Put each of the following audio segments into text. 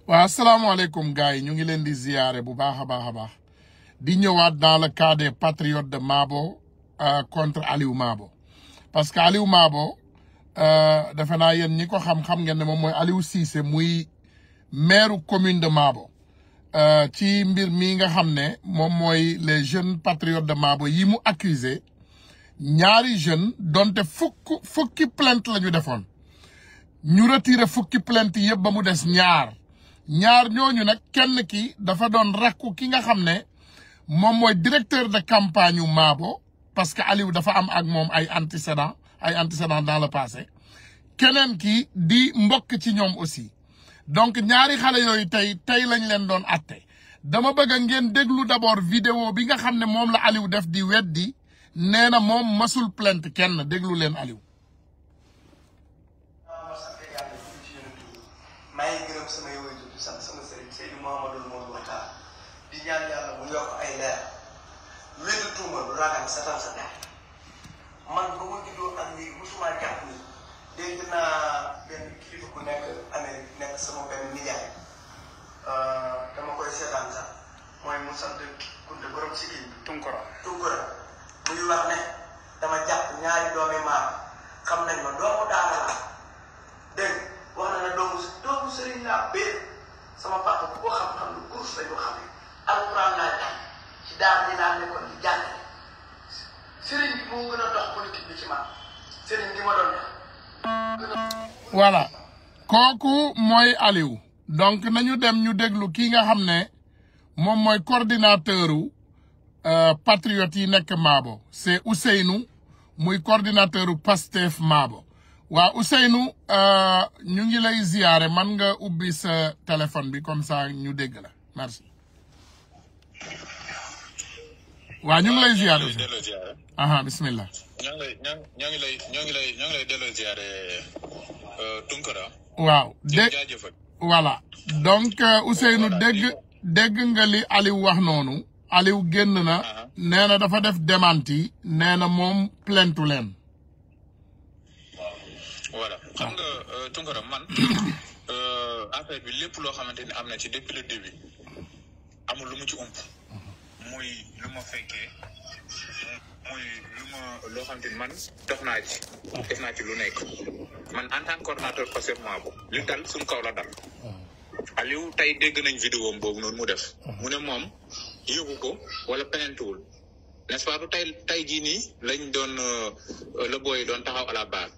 waaw asalaamaaleykum gars yi ñu ngi leen di ziyaare bu baax a baax di ñëwaat dans le cas des patriotes de Mabo contre Aliou Mabo parce que Aliou Mabo defe naa yéen ñi ko xam ngeen ne moom mooy Aliou Cissé muy maire commune de Mabo ci mbir mi nga xam ne moom mooy les jeunes patriotes de Mabo yi mu accusé ñaari jeunes donte fukki plainte la ñu defoon ñu retiré fukki plainte yëpp ba mu des ñaar ñooñu nag kenn ki dafa doon rakku ki nga xam ne moom mooy directeur de campagne yu Mabo parce que Aliou dafa am ak moom ay antécédents dans le passé keneen ki di mbokk ci ñoom aussi donc ñaari xale yooyu tey lañ leen doon atte dama bëgg ngeen déglu d'abord vidéo bi nga xam ne moom la Aliou def di weddi nee na moom masul plainte kenn déglu leen Aliou. maa ngi gërëm sama yow di sant sama sëriñ Seydou Mouhamadou Modou Wata di ñaan yàlla mu yokk ay leer wéedu tuuma du ragal satal sa der man ba ma juddoo ak lii musuma jàpp ni dégg naa benn kilifa ku nekk Amérique nekk sama benn nijaay dama koy seetaan sax mooy mu sant kunte borom sikkim bi Tunkara muy wax ne dama jàpp ñaari doomi maam xam nañ ma doomu daara la dégg wax na ne doomu sëriñ laa bee sama papa bu ko xam-xam lu course lañ ko xamee alxuraan laa jàng ci daara ji laa nekkoon di jàngale sëriñ bi moo gën a dox politique bi ci man sëriñ bi ma doon def. voilà kooku mooy Aliou donc nañu dem ñu déglu kii nga xam ne moom mooy coordinateur u patriotes yi nekk Mabo c'est Ousseynou muy coordinateur u Pastef Mabo. waaw Ousseynou ñu ngi lay ziyaare man nga ubbi sa téléphone bi comme ça ñu dégg la merci. waaw ñu ngi lay ziyaare aussi. aha bismillah. ñoo ngi lay delloo ziyaare Tunkara. waaw voilà donc Ousseynou dégg nga li Aliou wax noonu. Aliou génn na nee na dafa def démenti nee na moom plaintu leen. voilà xam nga Tunkara man affaire bi lépp loo xamante ni am na ci depuis le début amul lu mu ci ump muy lu ma fekkee muy loo xamante ni man def naa ci lu nekk man en tant que coordonnateur Pastef Mabo li dal suñu kaw la dal Aliou tey dégg nañ vidéo boobu noonu mu def mu ne moom yóbbu ko wala penentuwul n'est-ce pas du tey jii nii lañ doon la booy doon taxaw à la barre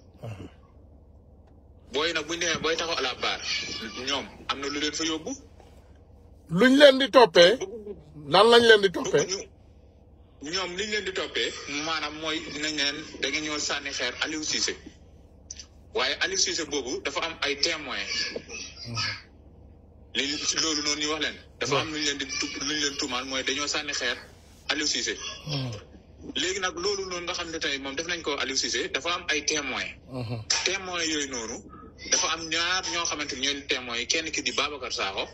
booy nag bu ñu demee booy taxaw à la barre ñoom am na lu leen fa yóbbu. luñ leen di toppee. nan lañ leen di toppee. ñoom liñ leen di toppee maanaam mooy nañ leen da ngeen ñëw sànni xeer Aliou Cissé waaye Aliou Cissé boobu dafa am ay témoins. loolu noonu ñu wax leen. dafa am luñ leen tuumaal mooy dañoo sànni xeer Aliou Cissé. léegi nag loolu noonu nga xam ne tey moom def nañ ko Aliou Cissé dafa am ay témoins. témoins yooyu noonu dafa am ñaar ñoo xamante ni ñooy témoins yi kenn ki di Babacar Sakho.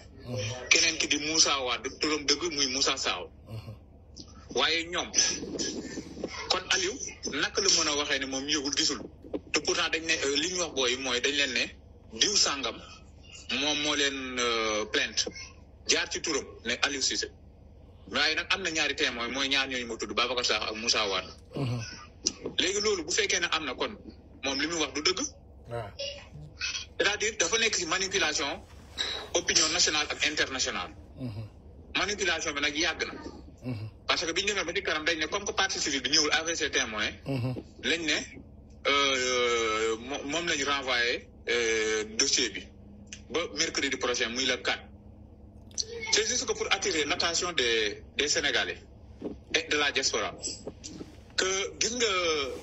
keneen ki di Moussa Wade turam dëgg muy Moussa Sakho. waaye ñoom kon Aliou naka la mën a waxee ne moom yëgul gisul te pourtant dañ ne li ñu wax booy mooy dañ leen ne diw sàngam moom moo leen plainte jaar ci turam ne Aliou Cissé. waaye nag am na ñaari témoin mooy ñaar ñooñu ma tudd Babacar Sakho ak Moussa Wade. léegi loolu bu fekkee ne am na kon moom li muy wax du dëgg. c'est-à-dire dafa nekk ci manipulation opinion nationale ak internationale. manipulation bi nag yàgg na. parce que bi ñu demee ba ci kanam dañ ne comme que partie civile bi ñëwul avec ses témoins. lañ ne moom lañu renvoyé dossier bi ba mercredi prochain muy le 4. c'est juste que pour attirer l'attention des Sénégalais et de la diaspora que gis nga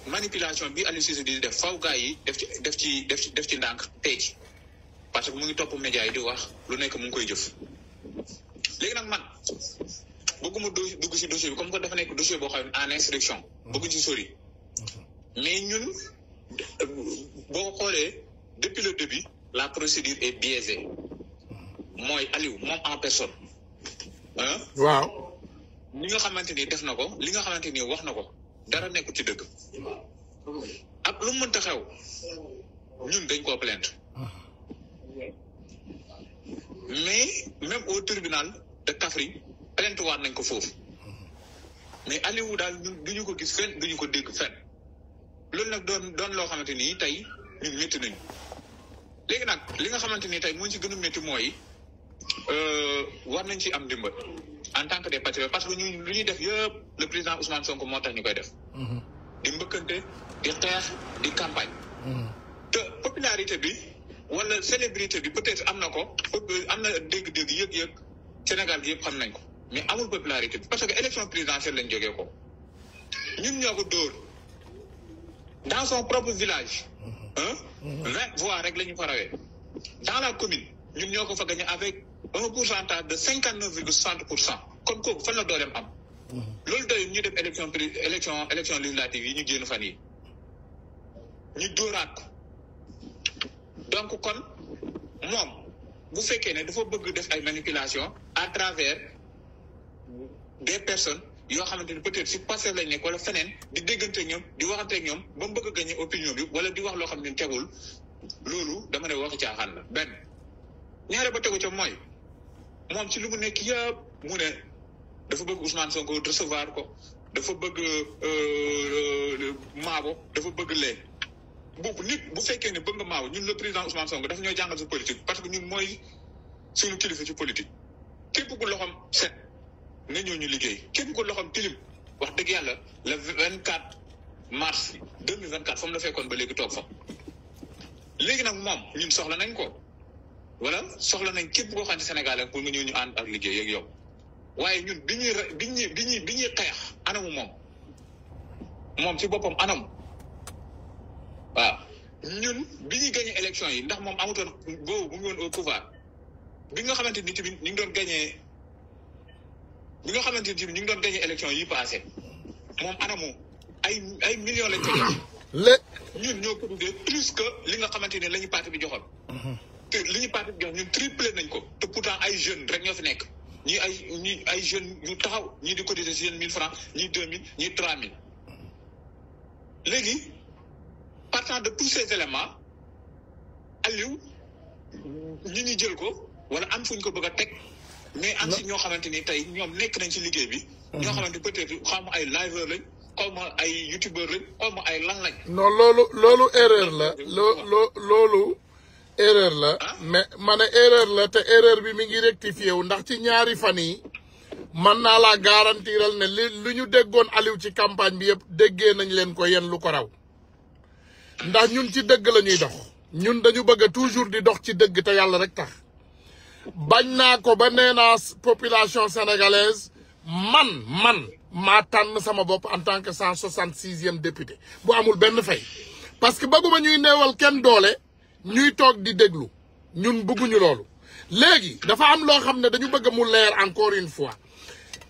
manipulation bi Aliou Cissé di def faw gars yi def ci ndànk tey ci parce que mu ngi topp média yi di wax lu nekk mu ngi koy jëf léegi nag man bëgguma dugg ci dossier bi comme que dafa nekk dossier boo xam ne en instruction bëgg ci sori mais ñun boo xoolee depuis le début la procédure est biaisée mooy Aliou moom en personne. waaw. li nga xamante ni def na ko li nga xamante ni wax na ko dara nekku ci dëgg. ak lu mu mënta xew ñun dañ koo plainte mais même au tribunal de Kaffrine plainte waat nañ ko foofu mais Aliou daal duñu ko gis fenn duñu ko dégg fenn loolu nag doon loo xamante ni tey ñun métti nañu léegi nag li nga xamante ni tey moo ci gën a métti mooy war nañ ci am ndimbal en tant que des patriotes parce que ñu lu ñuy def yëpp le président Ousmane Sonko moo tax ñu koy def. di mbëkkante di xeex di campagne. te popularité bi wala célébrité bi peut-être am na ko am na dégg-dégg yëg-yëg Sénégal gi yëpp xam nañ ko mais amul popularité bi parce que élection présidentielle lañ jógee ko ñun ñoo ko dóor dans son propre village. 20 voix rek la ñu fa rawee dans la commune ñun ñoo ko fa gagné avec un pourcentage de 59,60%. kon kooku fan la dooleem am. loolu doyul ñu def élection législative yi ñu génn fan yi ñu dóoraat ko donc kon moom bu fekkee ne dafa bëgg def ay manipulation à travers des personnes yoo xamante ni peut-être si Pastef lañ nekk wala feneen di déggante ak ñoom di waxante ak ñoom ba mu bëgg a gagner opinion bi wala di wax loo xam ne tegul loolu dama ne waxi caaxaan la benn ñaare ba tegu ca mooy moom ci lu mu nekk yëpp mu ne dafa bëgg Ousmane Sonko recevoir ko dafa bëgg Maabo dafa bëgg lee boobu nit bu fekkee ne bëgg nga Maabo ñun le président Ousmane Sonko dafa ñoo jàngal sa politique parce que ñun mooy suñu kilifa ci politique képp ku loxoom set nga ñëw ñu liggéey képp ku loxoom tilim wax dëgg yàlla le 24 mars 2024 fa mu la fekkoon ba léegi toog fa léegi nag moom ñun soxla nañ ko wala soxla nañ képp koo xam ne Sénégal pour nga ñëw ñu ànd ak liggéey ak yow waaye ñun bi ñuy xeex anamu moom ci boppam anamu waaw ñun bi ñuy gagné élection yi ndax moom amutoon boobu bu ngi woon au pouvoir bi nga xamante ni tamit ñu ngi doon gagné élection yi passé moom anamu ay millions lañ ko jox ñun ñoo ko duggee plus que li nga xamante ne la ñu parti bi joxoon te li ñu parti bi jox ñun triplé nañ ko te pourtant ay jeunes rek ñoo fi nekk ñii ay jeunes yu taxaw ñii di cotiser si yéen 1000 francs ñii 2000 ñii 3000 léegi partant de tous ces éléments Aliou ñu jël ko wala am fuñ ko bëgg a teg mais am si ñoo xamante ni tey ñoom nekk nañ ci liggéey bi. ñoo xamante peut-être xaw ma ay liveur lañ xaw ma ay youtubeur lañ xaw ma ay lan lañ. non loolu erreur la loolu erreur la mais ma ne erreur la te erreur bi mi ngi rectifié wu ndax ci ñaari fan yi man naa laa garantiral ne lu ñu déggoon Aliou ci campagne bi yëpp déggee nañ leen ko yéen lu ko raw ndax ñun ci dëgg la ñuy dox ñun dañu bëgg toujours di dox ci dëgg te yàlla rek tax bañ naa ko ba nee naa population sénégalaise man maa tànn sama bopp en tant que 166e député bu amul benn fay parce que bëgguma ñuy neewal kenn doole ñuy toog di déglu ñun bëgguñu loolu léegi dafa am loo xam ne dañu bëgg mu leer encore une fois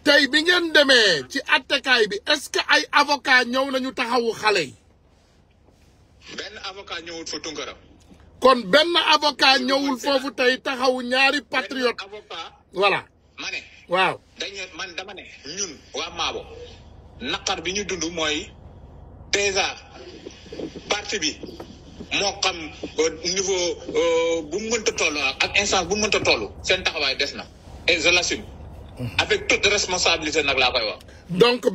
tey bi ngeen demee ci attekaay bi est-ce que ay avocat ñëw nañu taxawu xale yi. benn avocat ñëwul fa Tunkara. kon benn avocat ñëwul foofu tey taxawu ñaari patriote. voilà. ma ne. waaw man dama ne ñun waa Maabo naqar bi ñu dund mooy déjà parti bi moo xam niveau bu mu mënta toll ak instance bu mu mënta toll seen taxawaay des na et je l'assume avec toute responsabilité nag laa koy wax. donc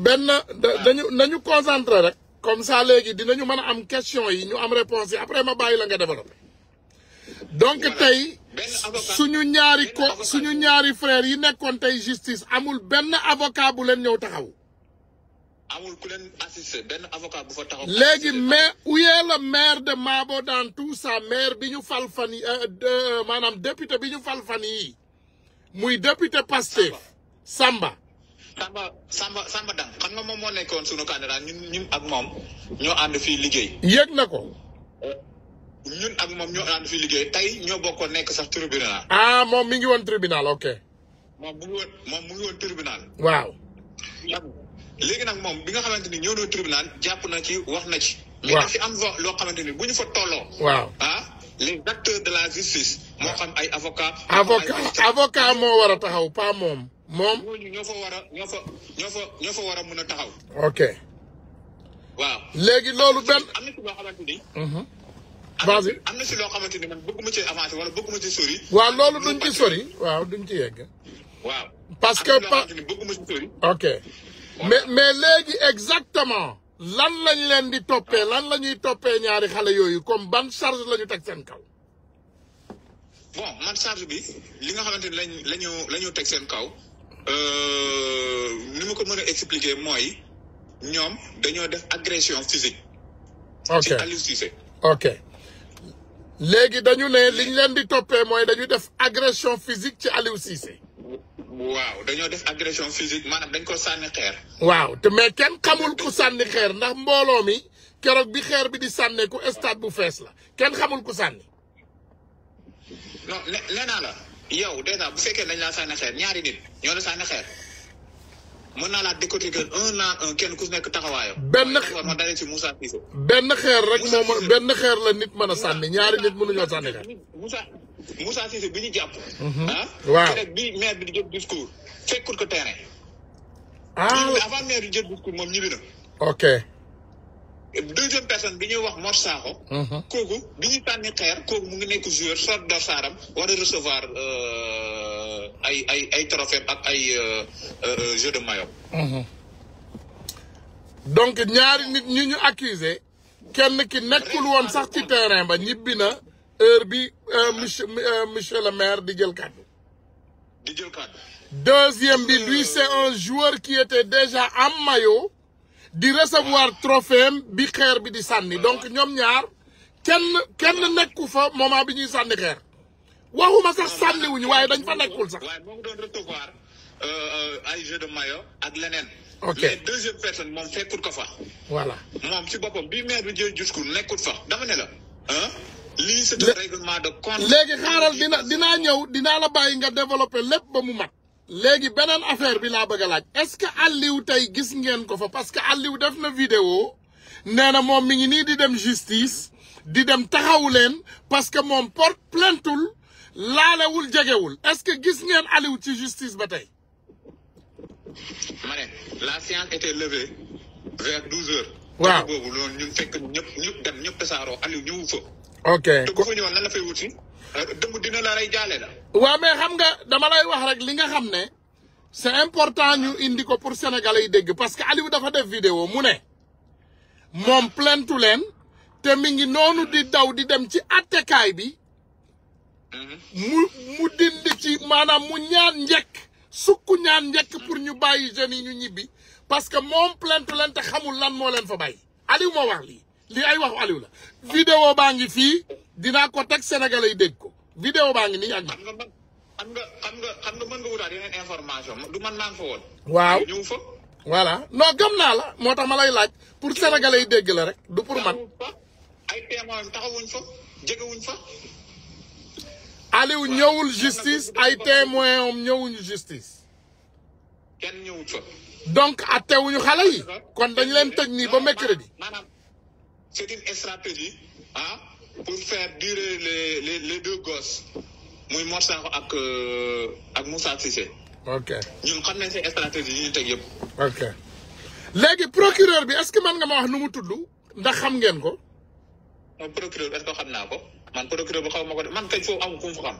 nañu concentré rek comme ça léegi dinañu mën a am question yi ñu am réponse yi après ma bàyyi la nga développé. donc tey suñu ñaari frères yi nekkoon tey justice amul benn avocat bu leen ñëw taxaw. amul ku leen assister benn avocat bu fa taxaw. léegi mais où est le maire de Mabo dans tout ça maire bi ñu fal fan yi maanaam député bi ñu fal fan yi muy député Pastef Samba Dang xam nga moom moo nekkoon sunu candidat ñun ak moom ñoo ànd fii liggéey. yëg na ko. ñun ak moom ñoo ànd fii liggéey tey ñoo bokkoon nekk sax tribunal. ah moom mi ngi woon tribunal ok. moom mu ngi woon tribunal. waaw. léegi nag moom bi nga xamante ni ñëw na tribunal jàpp na ci wax na ci. mais waaw daf fi am loo xamante ni bu ñu fa tolloo. waaw les acteurs de la justice. moo xam ay avocat moo war a taxaw pas moom. ñooñu ñoo fa war a mën a taxaw. ok. waaw léegi loolu benn. am na ci loo xamante ni. vas-y. am na si loo xamante ni man bëgguma ci avancer wala bëgguma ci sori. waaw loolu duñ ci sori waaw duñ ci yegg. waaw parce que bëgguma ci sori. ok mais léegi exactement lan lañ leen di toppee lan la ñuy toppee ñaari xale yooyu comme ban charge la ñu teg seen kaw. bon man charge bi li nga xamante ni lañu teg seen kaw ni ma ko mën a expliquer mooy ñoom dañoo def agression physique. ok ci Aliou Cissé. ok léegi dañu ne liñ leen di toppee mooy dañu def agression physique ci Aliou Cissé. waaw dañoo def agression physique maanaam dañ ko sànni xeer. waaw te mais kenn xamul ku sànni xeer ndax mbooloo mi keroog bi xeer bi di sànneeku stade bu fees la kenn xamul ku sànni. non nee naa la yow déjà bu fekkee dañ laa sànni xeer ñaari nit ñoo la sànni xeer mën naa laa décortiquer un à un kenn ku si nekk taxawaayam. ma dalee ci Moussa Cissé. benn xeer rek moom benn xeer la nit mën a sànni ñaari nit mënuñoo sànni xeer. Moussa Cissé bi ñu jàpp. waaw rek bi maire bi di jël discours fekkul ko terrain. avant maire bi jël discours moom ñibbi na. ok. deuxième personne bi ñuy wax Mor Sakho. kooku bi ñu tànni xeer kooku mu ngi nekk joueur soit dorsaaram war a recevoir ay trophée ak ay jeu de maillot. donc ñaari nit ñi ñu accusé kenn ki nekkul woon sax ci terrain ba ñibbi na heure bi monsieur le maire di jël kàddu. deuxième bi lui c'est un joueur qui était déjà en maillot di recevoir trophée bi xeer bi di sànni donc ñoom ñaar kenn nekku fa moment bi ñuy sànni xeer waxuma sax sànniwuñu waaye dañ fa nekkul sax. waaye moo ngi doon recevoir ay jeu de maillot ak leneen. ok mais deuxième personne moom fekkul ko fa. voilà moom ci boppam bi maire bi jël discours nekkul fa dama ne la. lii c'est un règlement de compte. léegi xaaral dinaa la bàyyi nga développer lépp ba mu mat. léegi beneen affaire bi laa bëgg a laaj est-ce que Aliou tey gis ngeen ko fa parce que Aliou def na vidéo nee na moom mi ngi nii di dem justice di dem taxawu leen parce que moom porte plaintul laalewul jegewul est-ce que gis ngeen Aliou ci justice ba tey. ma ne la séance était levée vers 12 heures. waaw boobu loolu ñun fekk ñëpp dem ñëpp tasaaroo Aliou ñëwu fa. ok te bu fa ñëwoon lan la fay wuti. dëmb dina la lay jaale la. waaw mais xam nga dama lay wax rek li nga xam ne c'est important ñu indi ko pour sénégalais yi dégg parce que Aliou dafa def vidéo mu ne moom plaintu leen te mi ngi noonu di daw di dem ci attekaay bi mu dindi ci maanaam mu ñaan njëkk sukk ñaan njëkk pour ñu bàyyi jeunes yi ñu ñibbi parce que moom plaintu leen te xamul lan moo leen fa bàyyi Aliou moo wax lii ay waxu Aliou la vidéo baa ngi fii dinaa ko teg sénégalais yi dégg ko vidéo baa ngi nii ak xam nga mën nga wutaat yeneen information du man maa ngi fa woon. waaw ñëw fa. voilà non gëm naa la moo tax ma lay laaj pour sénégalais yi dégg la rek du pour man. ay témoins taxawuñ fa jegewuñ fa. Aliou ñëwul justice ay témoins am ñëwuñu justice. kenn ñëwut fa. donc attewuñu xale yi kon dañ leen tëj nii ba mercredi. maanaam c'est une stratégie pour faire durer les deux gosses muy Mor Sakho ak Moussa Cissé. ok ñun xam nañ seen stratégie yi ñu teg yëpp. ok léegi procureur bi est-ce que mën nga ma wax nu mu tudd ndax xam ngeen ko. procureur est-ce que xam naa ko man procureur bi xaw ma ko de man kañ foofu amul ku mu fa xam.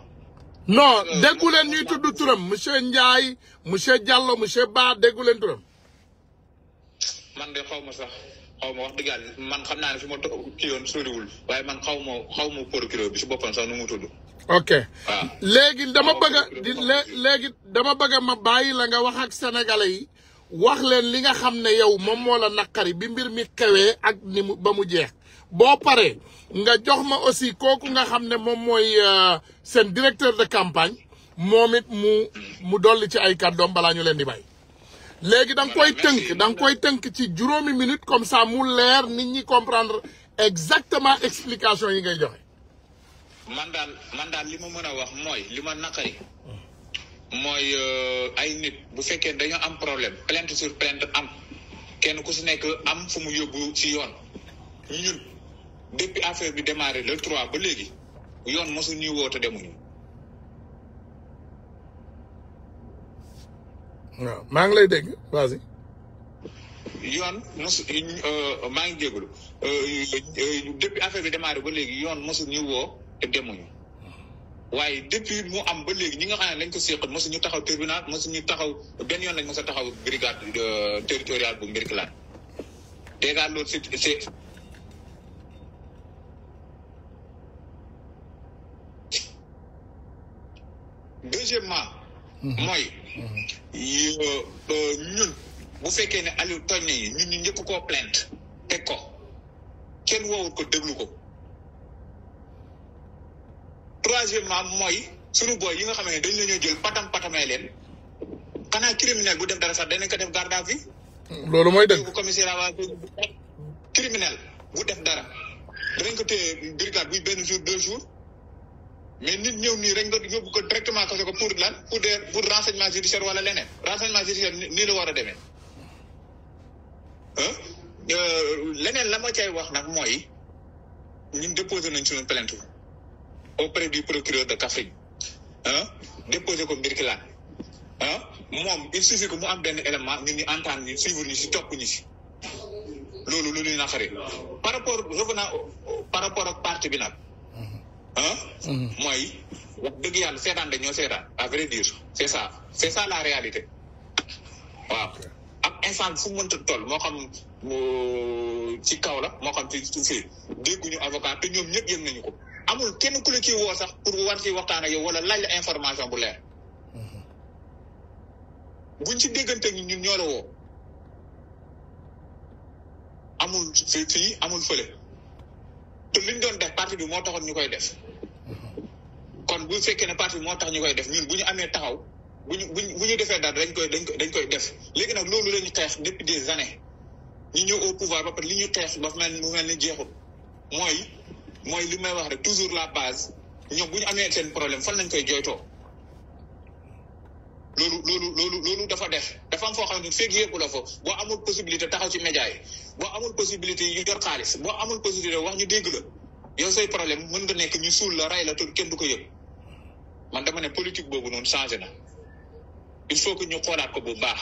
non déggu leen ñuy tudd turam monsieur Ndiaye monsieur Diallo monsieur Ba déggu leen turam. man de xaw ma sax xaw ma wax dëgg yàlla man xam naa ne fi ma kii yoon soriwul waaye man xaw ma procureur bi si boppam sax nu mu tudd. ok léegi dama bëgg a ma bàyyi la nga wax ak sénégalais yi wax leen li nga xam ne yow moom moo la naqari bi mbir mi xewee ak ni mu ba mu jeex boo paree nga jox ma aussi kooku nga xam ne moom mooy seen directeur de campagne moom it mu dolli ci ay kàddoom balaa ñu leen di bàyyi. léegi da nga koy tënk ci juróomi minute comme ça mu leer nit ñi comprendre exactement explication yi ngay joxe. man daal li ma mën a wax mooy li ma naqari mooy ay nit bu fekkee dañoo am problème plainte sur plainte am kenn ku si nekk am fu mu yóbbu ci yoon ñun depuis affaire bi démarré le 3 ba léegi yoon mosu ñuy woote demuñu. waaw maa ngi lay dégg vas-y. yoon mosu maa ngi jégalu depuis affaire bi démarré ba léegi yoon mosul ñu woo te demuñu waaye depuis mu am ba léegi ñi nga xam ne lañ ko séqat mosu ñu taxaw tribunal mosu ñu taxaw benn yoon lañ mos a taxaw brigade territoriale bu Mbirkilaan dèjà loolu c'est deuxièmement mooy ñun bu fekkee ne Aliou tooñ nañu ñun ñu njëkk koo plainte teg ko kenn woowul ko déglu ko troisièmement mooy sunu boy yi nga xam ne dañ la ñoo jël patamee leen xanaa criminel bu def dara sax danañ ko def garde à vue loolu mooy dëgg bu commissariat waa criminel bu def dara danañ ko téye brigade buy benn jour 2 jours mais nit ñëw nii rek nga yóbbu ko directement ko pour lan pour renseignement judiciaire wala leneen renseignement judiciaire nii la war a demee leneen la ma cay wax nag mooy ñun déposé nañ suñu plainte auprès du procureur de Kaffrine déposé ko Mbirkilaan moom il suffit que mu am benn élément ñun ñu entendre ñu suivre ñu si topp ñu si loolu lu ñuy naqari par rapport revenant par rapport ak parti bi nag mooy wax dëgg yàlla seetaan dañoo seetaan à vrai dire c'est ça la réalité waaw ak instant fu mu mënta toll moo xam ci kaw la moo xam ci suufee dégguñu avocat te ñoom ñëpp yëg nañu ko amul kenn ku la ciy woo sax pour war ci waxtaan ak yow wala laaj la information bu leer buñ ci déggante ñun ñoo la woo amul fii amul fële te liñ doon def parti bi moo taxoon ñu koy def kon bu fekkee ne parti bi moo tax ñu koy def ñun bu ñu amee taxaw bu ñu defee dara dañ koy def léegi nag loolu la ñu xeex depuis des années ñu ñëw au pouvoir ba pare li ñu xeex ba mu mel ni jeexul mooy li may wax rek toujours la base ñoom bu ñu amee seen problème fan lañ koy jooytoo loolu dafa dafa am foo xam ne feeg yëpp la fa boo amul possibilité taxaw ci média yi boo amul possibilité yu yor xaalis boo amul possibilité wax ñu dégg la yow say problème mën nga nekk ñu suul la rey la te kenn du ko yëg man dama ne politique boobu noonu changé na il faut que ñu xoolaat ko bu baax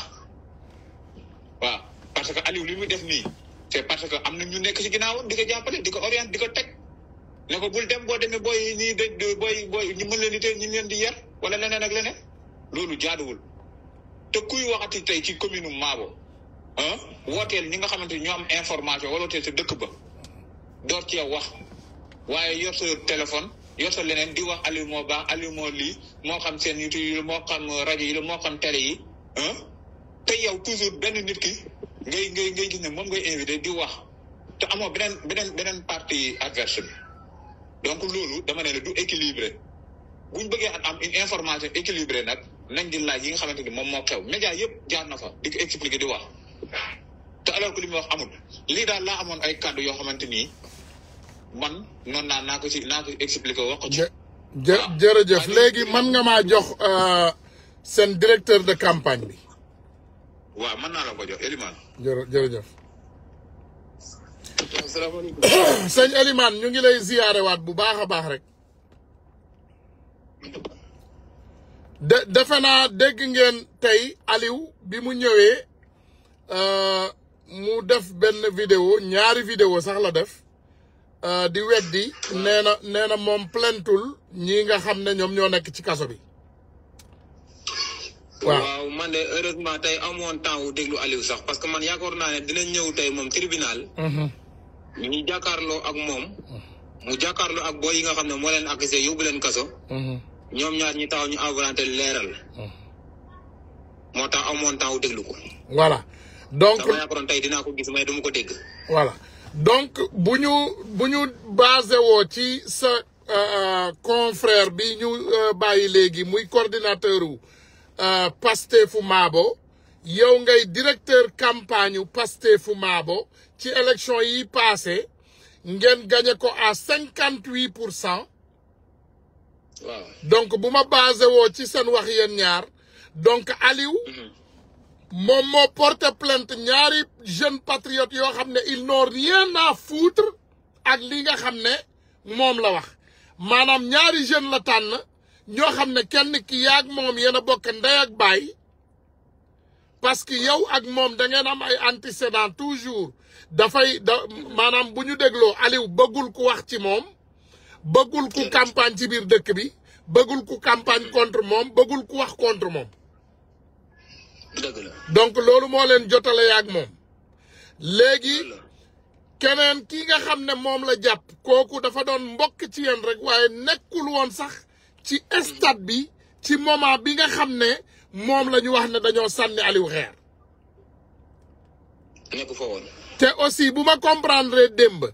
waaw parce que Aliou li muy def nii c'est parce que am na ñu nekk ci ginnaawam di ko jàppale di ko orienté di ko teg ne ko bul dem boo demee booy nii booy ñu mën leen di tey ñu leen di yar wala leneen ak leneen loolu jaaduwul te kuy waxati tey ci commune Maabo wooteel ñi nga xamante ni ñoo am information wala wooteel sa dëkk ba door cee wax waaye yor sa téléphone yor sa leneen di wax Aliou moo baax Aliou moo lii moo xam seen YouTube yi la moo xam rajo yi la moo xam télé yi te yow toujours benn nit ki ngay gis ne moom ngay invité di wax te amoo beneen partie adverse bi donc loolu dama ne la du équilibré buñ bëggee am une information équilibrée nag nañ di laaj yi nga xamante ni moom moo xew média yëpp jaar na fa di ko expliquer di wax te alors que li muy wax amul lii daal laa amoon ay kàddu yoo xamante ni man noonu naa ko expliquer wax ko ci. jërëjëf léegi mën nga maa jox seen directeur de campagne bi. waaw mën naa la ko jox Elimane. jërëjëf. asalaamaaleykum. sëñ Elimane ñu ngi lay ziyaare waat bu baax a baax rek. defe naa dégg ngeen tey Aliou bi mu ñëwee mu def benn vidéo ñaari vidéo sax la def di weddi nee na moom plaintul ñi nga xam ne ñoom ñoo nekk ci kaso bi. waaw man de heureusement tey amoon temps wu déglu Aliou sax parce que man yaakaar naa ne dina ñëw tey moom tribunal. ñu jàkkaarloo ak moom. mu jàkkaarloo ak booy yi nga xam ne moo leen accusé yóbbu leen kaso. ñoom ñaar ñi taxaw ñu inventé leeral. moo tax amoon temps wu déglu ko. voilà donc dama yaakaaroon tey dinaa ko gis mais dama ko dégg. voilà donc bu ñu basé woo ci sa confrère bi ñu bàyyi léegi muy coordinateur wu Pastefu Maabo yow ngay directeur campagne wu Pastefu Maabo ci élection yi passé ngeen gagné ko à 58%. waaw donc bu ma basé woo ci seen wax yéen ñaar donc Aliou moom moo porté plainte ñaari jeunes patriotes yoo xam ne ils n'ont rien à foutre ak li nga xam ne moom la wax maanaam ñaari jeunes la tànn ñoo xam ne kenn ki yaag moom yéen a bokk ndey ak baay parce que yow ak moom da ngeen am ay antécédents toujours maanaam bu ñu dégloo Aliou bëggul ku wax ci moom bëggul ku campagne ci biir dëkk bi bëggul ku campagne contre moom bëggul ku wax contre moom. dëgg la donc loolu moo leen jotale ak moom léegi keneen ki nga xam ne moom la jàpp kooku dafa doon mbokk ci yéen rek waaye nekkul woon sax ci stade bi ci moment bi nga xam ne moom la ñu wax ne dañoo sànni Aliou xeer. nekk fa woon. te aussi bu ma comprendre démb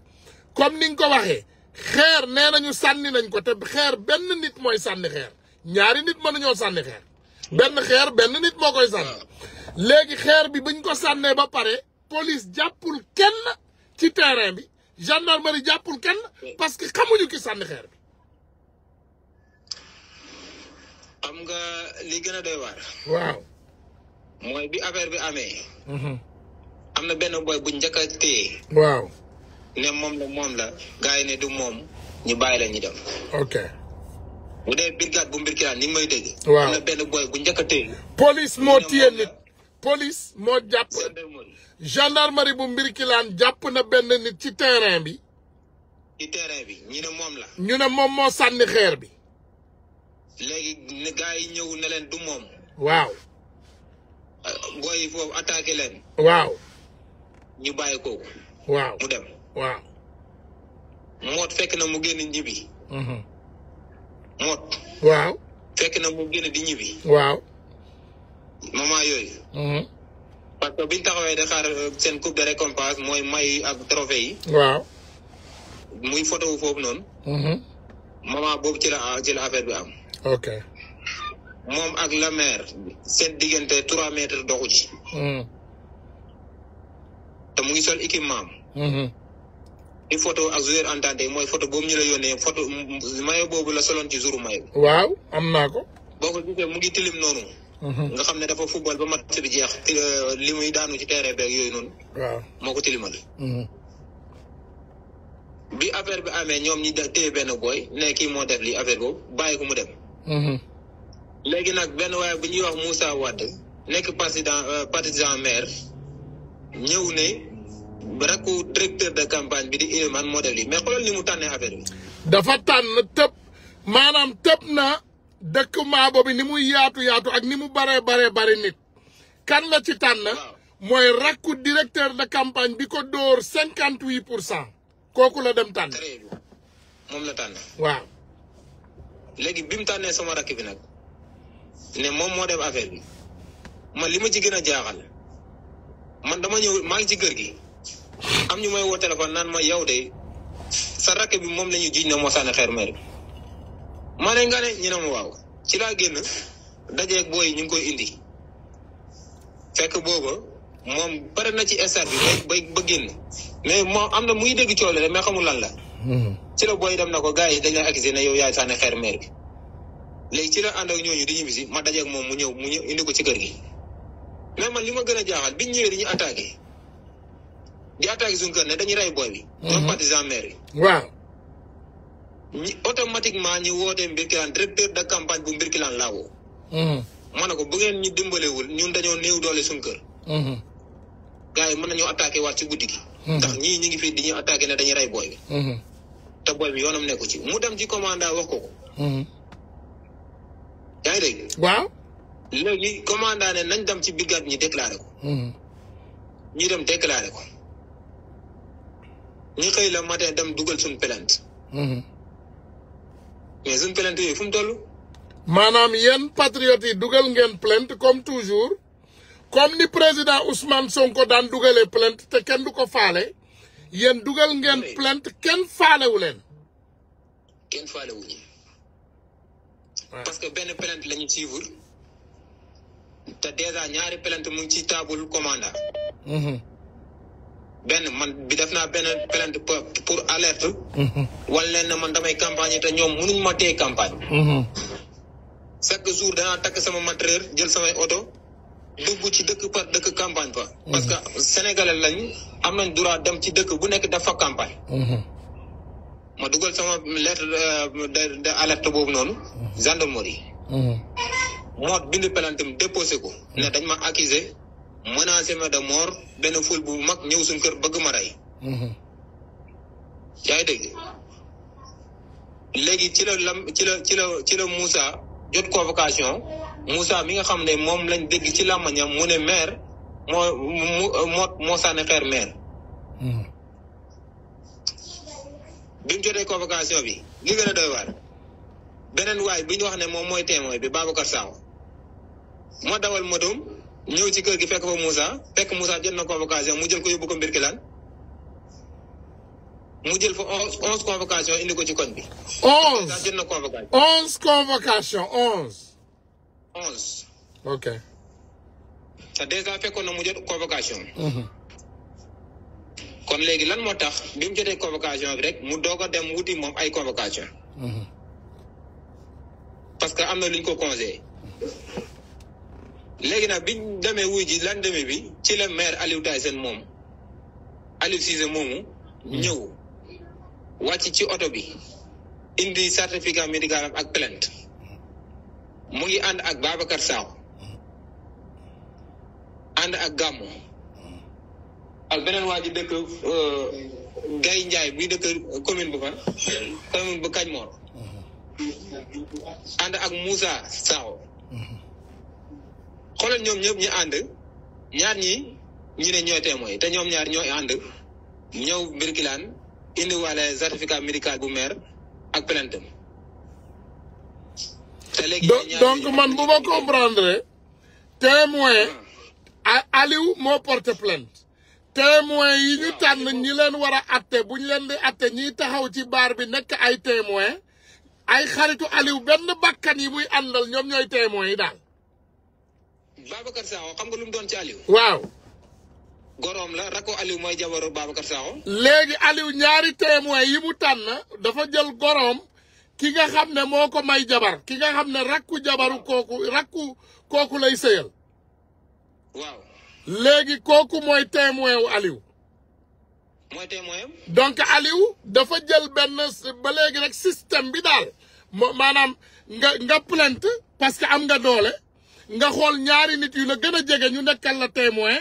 comme ni nga ko waxee xeer nee nañu sànni nañ ko te xeer benn nit mooy sànni xeer ñaari nit mënuñoo sànni xeer benn xeer benn nit moo koy sànni léegi xeer bi buñ ko sànnee ba pare police jàppul kenn ci terrain bi gendarmerie jàppul kenn parce que xamuñu ki sànni xeer bi. xam nga li gën a doy waar. waaw. mooy bi affaire bi amee. am na benn boy bu njëkk a téye. waaw. ne moom la gars yi ne du moom ñu bàyyi la ñu dem. ok. bu dee brigade bu Mbirkilaan ni may dégg. waaw am na benn boy bu njëkk a téye. police moo téye nit. police moo jàpp. gendarmerie bu Mbirkilaan jàpp na benn nit ci terrain bi. ci terrain bi ñu ne moom la. ñu ne moom moo sànni xeer bi. léegi ne gars yi ñëw ne leen du moom. waaw. boy yi foofu attaqué leen. waaw. ñu bàyyi kooku. waaw mu dem. waaw. moot fekk na mu génn ñibbi. moot. waaw. fekk na mu génn di ñibbi. waaw. moment yooyu. parce que biñ taxawee di xaar seen coupe de récompense mooy may ak trophée yi. waaw. muy photo wu foofu noonu. moment boobu ci la affaire bi am. ok. moom ak la maire seen diggante 3 mètres doxu ci. te mu ngi sol équipement am. di photo ak joueur entente mooy photo boobu ñu la yónnee photo maillot boobu la soloon ci jouru maillot. waaw am naa ko. boo ko gisee mu ngi tilim noonu. nga xam ne dafa football ba match bi jeex li muy daanu ci terrain beeg yooyu noonu. waaw moo ko tilimal. bi affaire bi amee ñoom ñi téye benn booy ne kii moo def lii affaire boobu bàyyi ko mu dem. léegi nag benn waaye bu ñuy wax Moussa Wade nekk partisan maire ñëw ne rakku directeur de campagne bi di Iliman moo def lii mais xoolal ni mu tànnee affaire bi. dafa tànn tëb maanaam tëb na dëkk Maabo bi ni muy yaatu ak ni mu bare nit kan la ci tànn. mooy rakku directeur de campagne bi ko dóor 58%. kooku la dem tànn. moom la tànn. waaw. léegi bi mu tànnee sama rakk bi nag ne moom moo def affaire bi man li ma ci gën a jaaxal man dama ñëw maa ngi ci kër gi am ñu may woo téléphone naan ma yow de sa rakk bi moom la ñu jiiñ ne moo sànni xeer meer bi ma ne nga ne ñu ne ma waaw ci laa génn dajeeg booy ñu ngi koy indi fekk booba moom pare na ci stade bi ba génn mais moom am na muy dégg coole rek mais xamul lan la. ci la booy dem na ko gars yi dañ lay accusé ne yow yaay sànni xeer meer bi léegi ci la ànd ak ñooñu di ñibbisi ma dajeeg moom mu ñëw indi ko ci kër gi mais man li ma gën a jaaxal biñ ñëwee di attaqué suñu kër ne dañuy rey booy bi. ñoom partisan maire yi. waaw. automatiquement ñu wootee Mbirkilaan directeur de campagne bu Mbirkilaan laa woo. ma ne ko bu ngeen ñu dimbalewul ñun dañoo néew doole suñu kër. gars yi mën nañoo attaqué waat ci guddi gi. ndax ñii ñu ngi fii di ñu attaqué ne dañuy rey booy bi. te booy bi yoonam nekku ci mu dem ci commandant wax ko. yaa ngi dégg. waaw. léegi commandant ne nañ dem ci brigade ñi déclaré ko. ñu dem déclaré ko. ñu xëy la matin dem dugal suñu plainte. mais suñu plainte yooyu fu mu toll. maanaam yéen patriotes yi dugal ngeen plainte comme toujours comme ni président Ousmane Sonko daan dugalee plainte te kenn du ko faale yéen dugal ngeen plainte kenn faalewu leen. kenn faalewuñu. parce que benn plainte la ñu suivre te déjà ñaari plainte mu ngi ci table commandant. benn man bi def naa benn plainte pour alerte. wala leen ne man damay campagne te ñoom mënuñ ma téye campagne. chaque jour danaa takk sama matériel jël samay oto dugg ci dëkk par dëkk campagne fa. parce que sénégalais lañ am nañ droit dem ci dëkk bu nekk def fa campagne. ma dugal sama lettre de alerte boobu noonu gendarmerie. moo bind plainte déposé ko ne dañ ma accusé menacé ma de mort benn ful bu mag ñëw suñ kër bëgg ma rey. yaa ngi dégg léegi ci la Moussa jot convocation Moussa mi nga xam ne moom lañ dégg ci làmmañam mu ne maire moo sànni xeer maire. bi mu jotee convocation bi li gën a doy waar beneen waay bi ñu wax ne moom mooy témoin bi Babacar Sakho moo dawal motoom ñëw ci kër gi fekk fa Moussa jot na convocation mu jël ko yóbbu ko Mbirkilaan mu jël fa 11 convocation indi ko ci koñ bi. 11 jot na convocation. 11 convocation 11. ok. te déjà fekkoon na mu jot convocation. kon léegi lan moo tax bi mu jotee convocation bi rek mu doog a dem wuti moom ay convocation. parce que am na lu ñu ko conseillé. léegi nag biñ demee wuy ji lan demee bi ci la maire Aliou Tyson moom Aliou Cissé moomu ñëw wàcc ci oto bi indi certificat médical am ak plainte mu ngi ànd ak Babacar Sakho ànd ak Gamou ak beneen waa ji dëkk Gaye Ndiaye buy dëkk commune bu fan commune bu Kajmor ànd ak Moussa Sakho xoolal ñoom ñëpp ñu ànd ñaar ñi ne ñooy témoin te ñoom ñaar ñooy ànd ñëw Mbirkilaan indi wàlle certificat médical bu maire ak plainte te léegi donc man bu ma comprendre témoin Aliou moo porté plainte témoin yi ñu tànn ñi leen war a atte bu ñu leen di atte ñiy taxaw ci baar bi nekk ay témoin ay xaritu Aliou benn bakkan yi muy àndal ñoom ñooy témoin yi daal. Babacar Sakho xam nga lu mu doon ci Aliou. waaw. goroom la rako Aliou mooy jabaru Babacar Sakho. léegi Aliou ñaari témoin yi mu tànn dafa jël goroom ki nga xam ne moo ko may jabar ki nga xam ne rakku jabaru kooku lay sëyal. waaw. léegi kooku mooy témoin wu Aliou. mooy témoin. donc Aliou dafa jël benn ba léegi rek système bi daal maanaam nga plainte parce que am nga doole nga xool ñaari nit yu la gën a jege ñu nekkal la témoin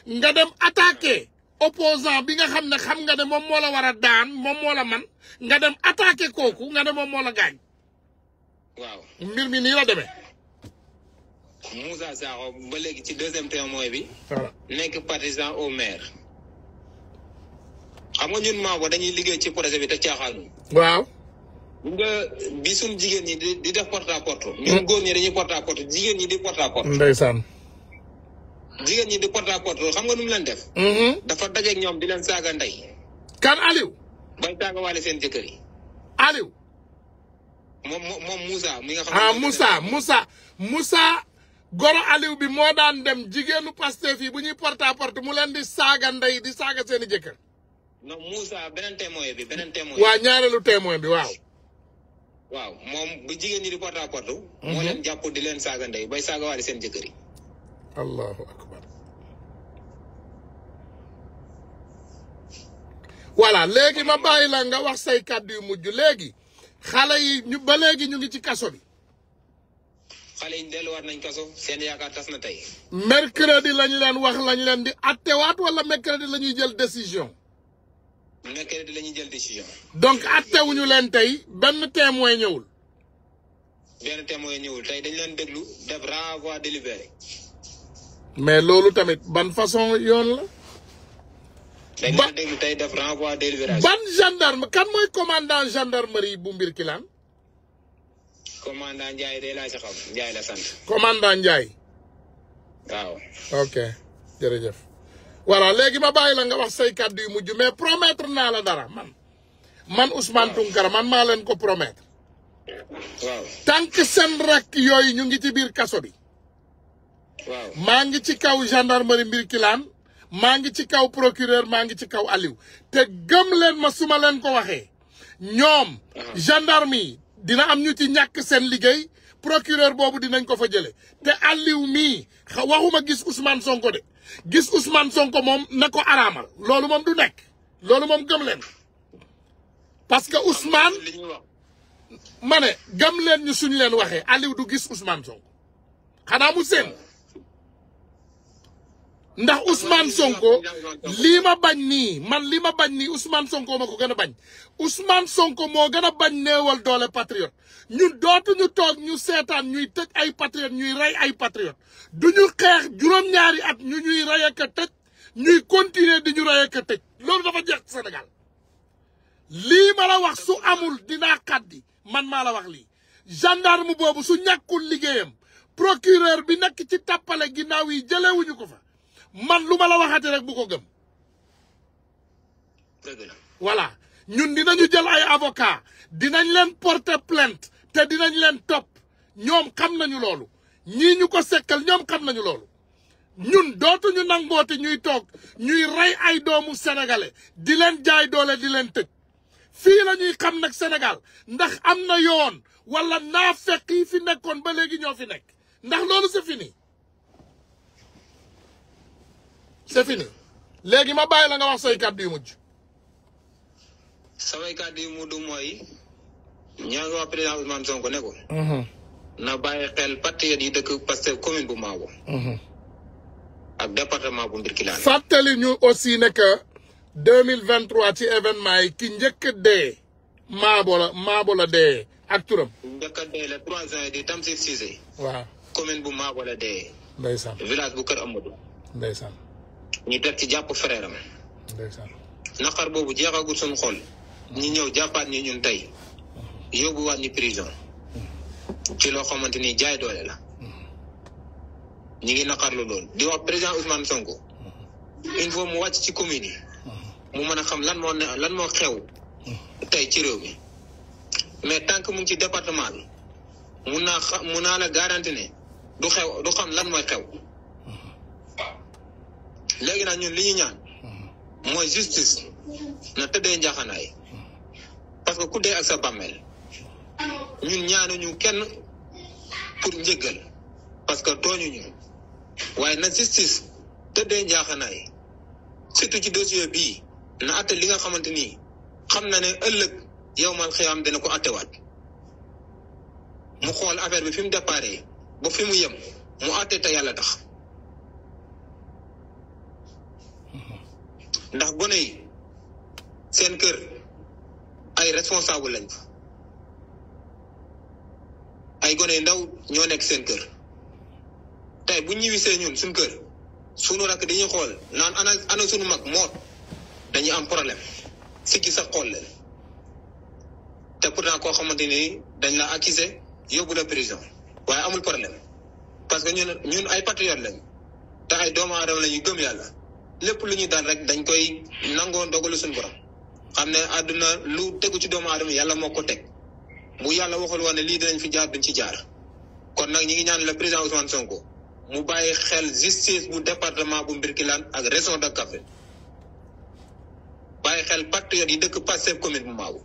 nga dem attaqué opposant bi nga xam ne xam nga ne moom moo la war a daan moom moo la man nga dem attaqué kooku nga ne moom moo la gaañ. waaw mbir mi nii la demee. Moussa Sakho ba léegi ci deuxième témoin bi. voilà nekk partisan au maire. xam nga ñun Mabo dañuy liggéey ci projet bi te caaxaanu. waaw. nga bi suñ jigéen ñi di def porte à porte. ñun góor ñi dañuy porte à porte jigéen ñi di porte à porte. ndeysaan. jigéen ñi di porte à porte xam nga nu mu leen def. dafa dajeeg ñoom di leen saaga ndey. kan Aliou. bay saaga waale seen jëkkër yi. Aliou. moom Moussa mi nga xam. Moussa goro Aliou bi moo daan dem jigéenu Pastef yi bu ñuy porte à porte mu leen di saaga ndey di saaga seen i jëkkër. non Moussa beneen témoin bi. waa ñaareelu témoin bi waaw. waaw moom bu jigéen ñi di porte à porte. moo leen jàpp di leen saaga ndey bay saaga waale seen jëkkër yi. allahu akbar. voilà léegi ma bàyyi la nga wax say kàddu yu mujj léegi xale yi ñu ba léegi ñu ngi ci kaso bi. xale yi delluwaat nañ kaso seen yaakaar tas na tey. mercredi lañ leen wax lañ leen di attewaat wala mercredi la ñuy jël décision. mercredi la ñuy jël décision. donc attewuñu leen tey benn témoin ñëwul. benn témoin ñëwul tey dañ leen déglu def renvoi délibéré. mais loolu tamit ban façon yoon la. dañ leen déglu tey def renvoi délibération. ban gendarme kan mooy commandant gendarmerie bu Mbirkilaan. commandant Ndiaye de laa ci xam Ndiaye la sant. commandant Ndiaye. waaw. ok jërëjëf. voilà léegi ma bàyyi la nga wax say kàddu yu mujj mais promettre naa la dara man Ousmane Tounkara man maa leen ko promettre. waaw. tant que seen rakk yooyu ñu ngi ci biir kaso bi. waaw. maa ngi ci kaw gendarmerie Mbirkilaan maa ngi ci kaw procureur maa ngi ci kaw Aliou te gëm leen ma su ma leen ko waxee ñoom gendarme yi dina am ñu ci ñàkk seen liggéey procureur boobu dinañ ko fa jële te Aliou mii waxuma gis Ousmane Sonko de gis Ousmane Sonko moom na ko araamal loolu moom du nekk loolu moom gëm leen parce que Ousmane ma ne gëm leen ñu suñu leen waxee Aliou du gis Ousmane Sonko xanaa mu seen ndax Ousmane Sonko lii ma bañ nii man li ma bañ nii Ousmane Sonko ma ko gën a bañ Ousmane Sonko moo gën a bañ néewal doole patriote ñun dootuñu toog ñu seetaan ñuy tëj ay patriote ñuy rey ay patriote duñu xeex juróom-ñaari at ñu ñuy rey ak a tëj ñuy continuer di ñu rey ak a tëj loolu dafa jeex Sénégal lii ma la wax su amul dinaa xaddi man maa la wax lii gendarme boobu su ñàkkul liggéeyam procureur bi nekk ci tàppale ginnaaw yi jëlewuñu ko fa man lu ma la waxati rek bu ko gëm voilà ñun dinañu jël ay avocat dinañ leen porter plainte te dinañ leen topp ñoom xam nañu loolu ñii ñu ko sekkal ñoom xam nañu loolu ñun dootuñu nangooti ñuy toog ñuy rey ay doomu sénégalais di leen jaay doole di leen tëj fii la ñuy xam nag Sénégal ndax am na yoon wala naa fekk yi fi nekkoon ba léegi ñoo fi nekk ndax loolu c'est fini c'est fini léegi ma bàyyi la nga wax say kàddu yu mujj samay kàddu yu mujj mooy ñaa ngi wax président Ousmane Sonko ne ko na bàyyi xel patriote yi dëkk Pastef commune bu Maabo ak département bu Birkilane fàttali ñu aussi ne que 2023 ci événement yi ki njëkk dee Maabo la dee ak turam njëkk a dee le 3 juin di Tamsir Cissé waaw commune bu Maabo la dee ndeysaan village bu Kër Amadou ndeysaan ñu teg ci jàpp frère am ndeysaan naqar boobu jeexagul suñu xol ñu ñëw jàppaat ñi ñun tey yóbbuwaat ñu prison ci loo xamante ni jaay doole la ñi ngi naqarlu loolu di wax président Ousmane Sonko il faut mu wàcc ci commune yi mu mën a xam lan moo xew tey ci réew mi mais tant que mu ngi ci département bi mun naa la garanti ne du xam lan mooy xew léegi nag ñun li ñu ñaan mooy justice na tëddee njaaxanaay parce que ku dee ak sa bàmmeel ñun ñaanuñu kenn pour njëggal parce que tooñuñu waaye na justice tëddee njaaxanaay surtout ci dossier bii na atte li nga xamante ni xam na ne ëllëg yow mal xiyaam dina ko attewaat mu xool affaire bi fi mu déparé ba fi mu yem mu atte te yàlla tax ndax gone yi seen kër ay responsable lañ fa ay gone yu ndaw ñoo nekk seen kër tey bu ñibbisee ñun suñ kër sunu rakk dañuy xool naan ana sunu mag moot dañuy am problème siggi sax xool leen te pourtant koo xamante ni dañ la accusé yóbbu la prison waaye amul problème parce que ñun ay patriote lañ te ay doomu aadama la ñu gëm yàlla lépp lu ñuy daan rek dañ koy nangoo dogalu suñu borom xam ne àdduna lu tegu ci doomu aadama yàlla moo ko teg bu yàlla waxul woon ne lii dinañ fi jaar duñ ci jaar kon nag ñi ngi ñaan le président Ousmane Sonko mu bàyyi xel justice bu département bu Birkilane ak région de Kaffrine bàyyi xel patriote yi dëkk Pastef commune bu Maabo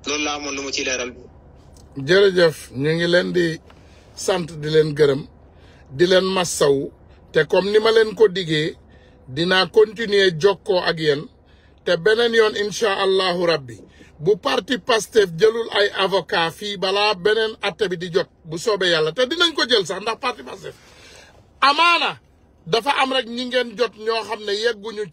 loolu laa amoon lu ma ciy leeral. jërëjëf ñu ngi leen di sant di leen gërëm di leen massaw te comme ni ma leen ko diggee dinaa continuer jokkoo ak yéen te beneen yoon incha allahu rabbi bu parti Pastef jëlul ay avocat fii balaa beneen atte bi di jot bu soobee yàlla te dinañ ko jël sax ndax parti Pastef amaana dafa am rek ñi ngeen jot ñoo xam ne yegguñu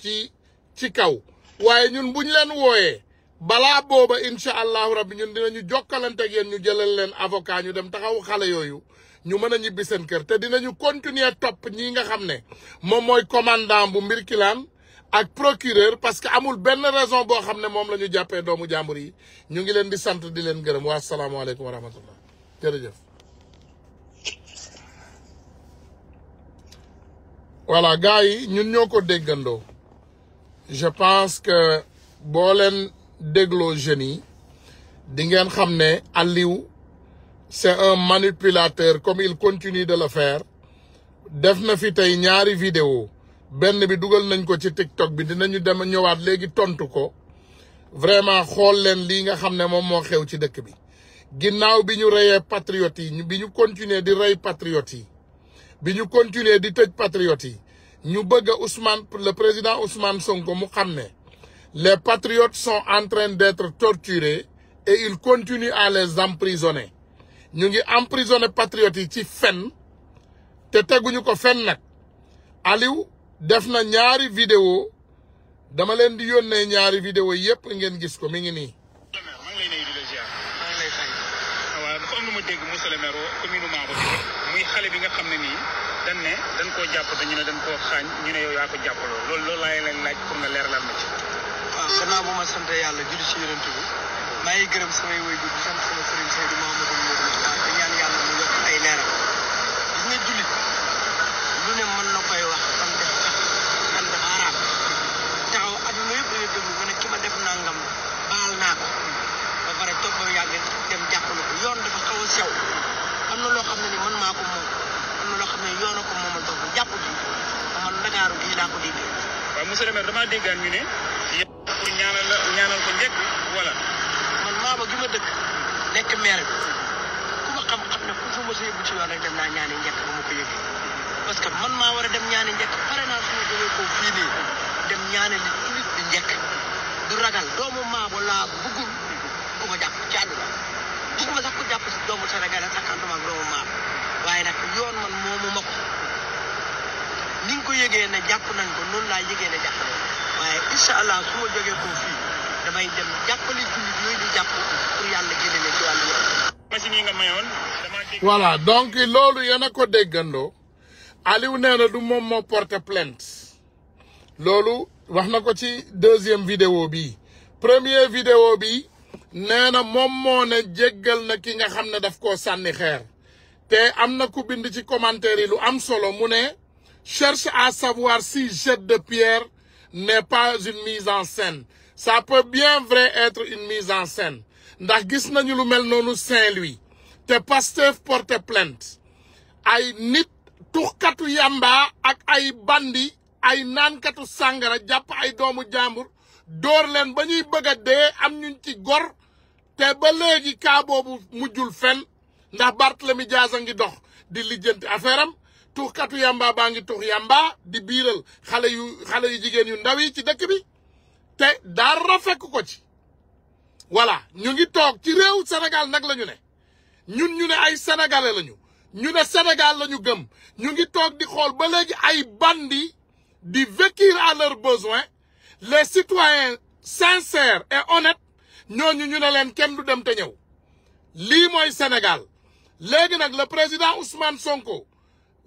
ci kaw waaye ñun buñ leen wooyee balaa booba incha allahu rabbi ñun dinañu jokkalante ak yéen ñu jëlal leen avocat ñu dem taxaw xale yooyu ñu mën a ñibbi seen kër te dinañu continuer topp ñi nga xam ne moom mooy commandant bu Birkilane ak procureur parce que amul benn raison boo xam ne moom la ñu jàppee doomu jàmbur yi ñu ngi leen di sant di leen gërëm wa salaamualeykum wa rahmatullah jërëjëf. voilà gars yi ñun ñoo ko déggandoo je pense que boo leen dégloo jeunes yi di ngeen xam ne Aliou c'est un manipulateur comme il continue de le faire def na fi tey ñaari vidéo benn bi dugal nañ ko ci TikTok bi dinañu dem ñëwaat léegi tontu ko vraiment xool leen lii nga xam ne moom moo xew ci dëkk bi ginnaaw bi ñu reyee patriotes yi bi ñu continuer di rey patriotes yi bi ñu continuer di tëj patriotes yi ñu bëgg a Ousmane le président Ousmane Sonko mu xam ne les patriotes sont en train d'être torturés et il continue à les emprisonner ñu ngi emprisonner patriotes yi ci fen te teguñu ko fen nag Aliou def na ñaari vidéo dama leen di yónnee ñaari vidéo yépp ngeen gis ko mi ngi nii. maa ngi lay nuyu di la ziar. maa ngi lay fay. waaw dafa am lu ma dégg monsieur le maire commune Mabo muy xale bi nga xam ne nii dañ koo jàpp te ñu ne dañ koo xaañ ñu ne yow yaa ko jàppaloo loolu laay leen laaj pour nga leeralal ma ci. waaw gannaaw bu ma sant yàlla julli ci yonent bi maa ngi gërëm samay waajur di sant sama sëriñ Seydou Mamadou Modou waaw te ñaan yàlla mu yokk ay leeram gis nga jullit lu ne mën na koy wax fan def tax fan dafa araam taxaw adduna yëpp dañu déglu nga ne ki ma def nangam baal naa ko ba pare toog ba yàgg dem jàppale ko yoon dafa xaw a sew am na loo xam ne ni man maa ko moom am na loo xam ne yoon a ko moomal boppam jàpp bi man Ndakaaru gii laa ko déggee. waaw monsieur le maire damaa déggaan ñu ne pour ñaanal ko njëkk wala. man Mabo gi ma dëkk nekk maire bi ku ma xam-xam ne fu ma sa yóbbu ci yoon rek dem naa ñaani njëkk ba ma ko yëgee parce que man maa war a dem ñaani njëkk pare naa su ma jógee ko fii nii dem ñaani li nit di njëkk du ragal doomu Mabo laa bëggul ku ko jàpp ci àdduna bëgguma sax ku jàpp si doomu Sénégal ak ànduma ak doomu Mabo waaye nag yoon man moomu ma ko ni nga ko yëgee ne jàpp nañ ko noonu laa yëgee ne jàpp nañ waaye incha allah su ma jógee ko fii damay dem jàppale jullit yooyu di jàpp pour yàlla génne leen ci wàllu yoon. machine yi nga mayoon damaa dégg. voilà donc loolu yéen a ko déggandoo Aliou nee na du moom moo porté plainte loolu wax na ko ci deuxième vidéo bi première vidéo bi nee na moom moo ne jéggal na ki nga xam ne daf koo sànni xeer te am na ku bind ci commentaire yi lu am solo mu ne cherche à savoir si jet de pierre n'est pas une mise en scène ça peut bien vrai être une mise en scène ndax gis nañu lu mel noonu Saint-Louis te Pastef porté plainte ay nit tuxkatu yamba ak ay bandi ay naankatu sàngara jàpp ay doomu jàmbur dóor leen ba ñuy bëgg a dee am ñuñ ci gor te ba léegi kaa boobu mujjul fen ndax Barthélemy Dias a ngi dox di lijjanti affaire am tuxkatu yamba baa ngi tux yamba di biiral xale yu jigéen yu ndaw yi ci dëkk bi te dara fekk ko ci voilà ñu ngi toog ci réew Sénégal nag la ñu ne ñun ñu ne ay sénégalais lañu ñu ne Sénégal la ñu gëm ñu ngi toog di xool ba léegi ay bandi di vécure à leurs besoins les citoyens sincères et honnêtes ñooñu ñu ne leen kenn du dem te ñëw lii mooy Sénégal léegi nag le président Ousmane Sonko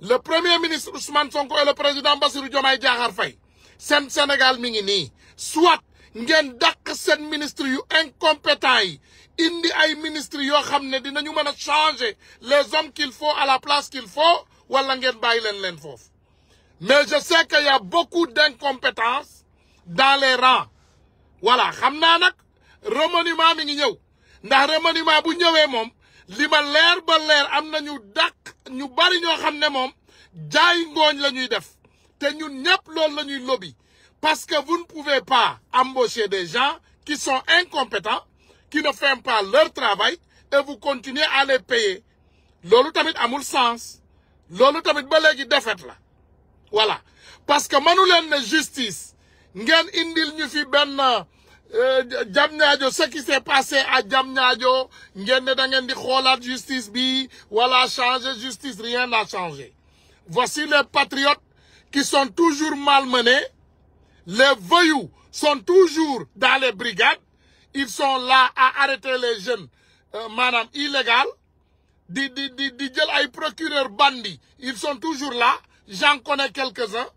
le premier ministre Ousmane Sonko et le président Bassirou Diomaye Diakhar Faye seen Sénégal mi ngi nii soit ngeen dàq seen ministre yu incompétent yi indi ay ministre yoo xam ne dinañu mën a changer les hommes qu'il faut à la place qu'il faut wala ngeen bàyyi leen foofu mais je sais qu'il y a beaucoup d'incompétence dans les rangs voilà xam naa nag remaniement mi ngi ñëw ndax remaniement bu ñëwee moom li ma leer ba leer am na ñu dàq ñu bari ñoo xam ne moom jaay ngooñ la ñuy def te ñun ñëpp loolu la ñuy lobby parce que vous ne pouvez pas embaucher des gens qui sont incompétents qui ne font pas leur travail et vous continuez à les payer loolu tamit amul sens loolu tamit ba léegi défaite la voilà parce que mënu leen ne justice ngeen indil ñu fi benn Diamniadio ce qui s'est passé à Diamniadio ngeen ne da ngeen di xoolaat justice bi wala changer justice rien n'a changé voici les patriotes qui sont toujours malmenés les voyous sont toujours dans les brigades ils sont là à arrêter les jeunes maanaam illégal di jël ay procureur bandits ils sont toujours là j'en connais quelques-uns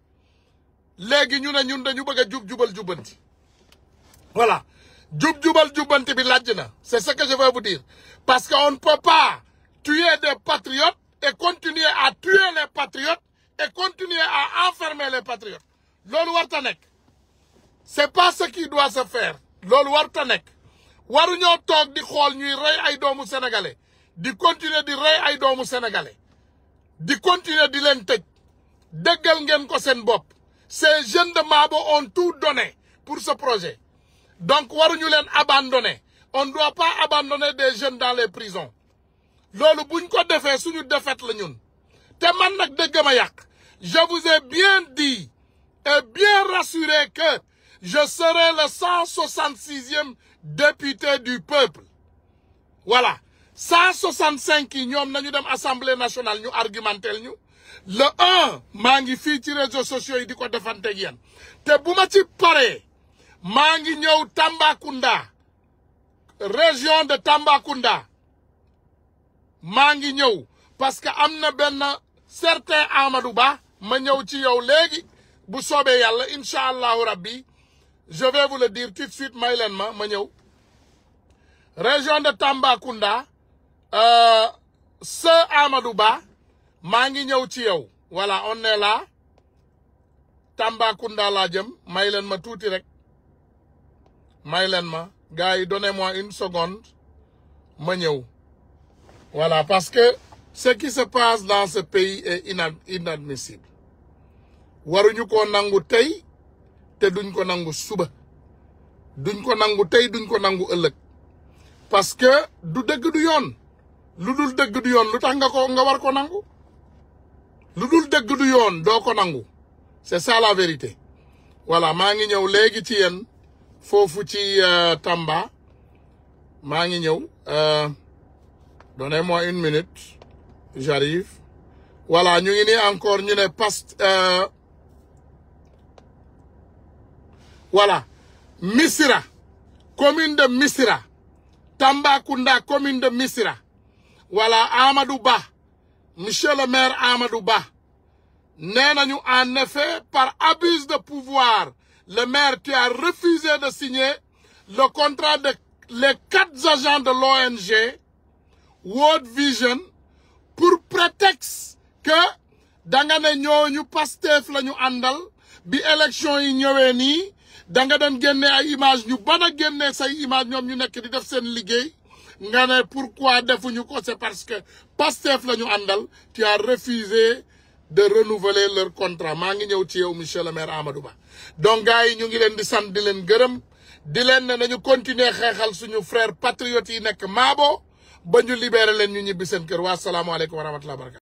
léegi ñu ne ñun dañu bëgg a jubal jubanti voilà jubal jubanti bi laaj na c'est ce que je veux vous dire parce qu'on ne peut pas tuer des patriotes et continuer à tuer les patriotes et continuer à enfermer les patriotes loolu warta nekk c'est pas ce qui doit se faire loolu warta nekk waruñoo toog di xool ñuy rey ay doomu sénégalais di continuer di rey ay doomu sénégalais di continuer di leen tëj déggal ngeen ko seen bopp ces jeunes de Mabo ont tout donné pour ce projet donc waruñu leen abandonner on ne doit pas abandonner des jeunes dans les prisons loolu buñ ko defee suñu défaite la ñun te man nag dëgg ma yàq je vous ai bien dit et bien rassuré que je serai le 166e député du peuple voilà 165 yi ñoom nañu dem assemblée nationale ñu argumentel ñu. Le 1 maa ngi fii ci réseaux sociaux yi di ko defanteeg yéen te bu ma ci paree maa ngi ñëw Tambacounda région de Tambacounda maa ngi ñëw parce que am na benn certain Amadou Ba ma ñëw ci yow léegi bu soobee yàlla incha allahu rabbi je vais vous le dire tout de suite may leen ma ñëw région de Tambacounda ce Amadou Ba maa ngi ñëw ci yow voilà on est là Tambacounda laa jëm may leen ma tuuti rek may leen ma gars yi donnez-moi une seconde ma ñëw voilà parce que ce qui se passe dans ce pays est inadmissible waruñu ko nangu tey te duñ ko nangu suba duñ ko nangu tey duñ ko nangu ëllëg parce que du dëgg du yoon lu dul dëgg du yoon lu tax nga war ko nangu lu dul dëgg du yoon doo ko nangu c'est ça la vérité voilà maa ngi ñëw léegi ci yéen foofu ci Tamba maa ngi ñëw donnez-moi une minute j'arrive voilà ñu ngi nii encore ñu ne voilà Missira commune de Missira Tambacounda commune de Missira voilà Amadou Ba monsieur le maire Amadou Ba nee nañu en effet par abus de pouvoir le maire tu as refusé de signer le contrat de les 4 agents de l'ONG World Vision pour prétexte que danga ne ñooñu Pastef la ñu àndal bi élection yi ñëwee nii danga doon génne ay image ñu ban a génne say image ñoom ñu nekk di def seen liggéey nga ne pourquoi defuñu ko c'est parce que Pastef la ñu àndal tu as refusé de renouveler leur contrat maa ngi ñëw ci yow monsieur le maire Amadou Ba donc gars yi ñu ngi leen di sant di leen gërëm di leen ne nañu continuer xeexal suñu frère patriotes yi nekk Maabo ba ñu libérer leen ñu ñibbi seen kër wa salaamu aleykum wa rahmatullahi wa barakatuh